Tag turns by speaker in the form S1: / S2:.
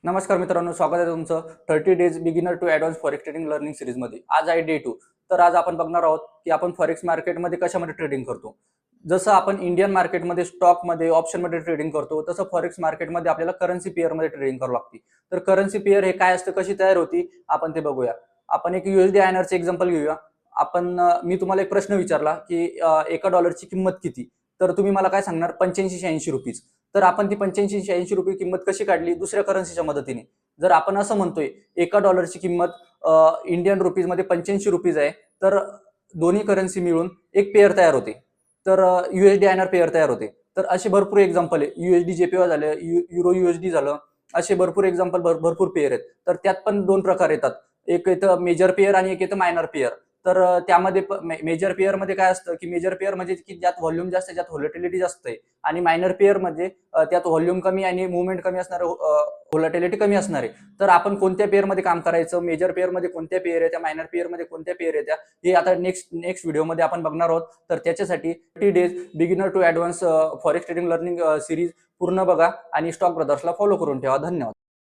S1: नमस्कार मित्रांनो, स्वागत आहे तुमचं 30 days beginner to advance forex trading learning सीरीजमध्ये. आज आहे डे 2. तर आज आपण बघणार आहोत की आपण फॉरेक्स मार्केटमध्ये कशामध्ये ट्रेडिंग करतो. जसं आपण इंडियन मार्केटमध्ये स्टॉकमध्ये ऑप्शनमध्ये ट्रेडिंग करतो, तसं फॉरेक्स मार्केटमध्ये आपल्याला करन्सी पेअरमध्ये ट्रेडिंग करावं लागते. तर करन्सी पेअर हे काय असतं, कशी तयार होती, आपण ते बघूया. आपण एक USD INRचं एक्झाम्पल घेऊया. मी तुम्हाला एक प्रश्न विचारला की एका डॉलरची किंमत किती, तर तुम्ही मला काय सांगणार, 85-86 रुपीज. तर आपण ती 85-86 रुपये किंमत कशी काढली, दुसऱ्या करन्सीच्या मदतीने. जर आपण असं म्हणतोय एका डॉलरची किंमत इंडियन रुपीजमध्ये 85 रुपीज आहे, तर दोन्ही करन्सी मिळून एक पेअर तयार होते. तर USD INR पेअर तयार होते. तर असे भरपूर एक्झाम्पल आहे. USD JPY झालं, युरो USD झालं, असे भरपूर एक्झाम्पल, भरपूर पेअर आहेत. तर त्यात पण दोन प्रकार येतात. एक येतं मेजर पेअर आणि एक येतं मायनर पेअर. तर त्यामध्ये मेजर पेअर मध्ये काय असतं की मेजर पेअर म्हणजे की ज्यात व्हॉल्यूम जास्त आहे, ज्यात व्हॉलेटिलिटी जास्त आहे. आणि मायनर पेअर म्हणजे त्यात व्हॉल्यूम कमी आणि मुवमेंट कमी असणार, व्होलॅटिलिटी कमी असणार आहे. तर आपण कोणत्या पेअरमध्ये काम करायचं, मेजर पेअरमध्ये कोणत्या पेअर येत्या, मायनर पेअरमध्ये कोणत्या पेअर येत्या, हे आता नेक्स्ट व्हिडिओमध्ये आपण बघणार आहोत. तर त्याच्यासाठी 30 days beginner to advance forex trading learning series पूर्ण बघा आणि स्टॉक ब्रदर्सला फॉलो करून ठेवा. धन्यवाद.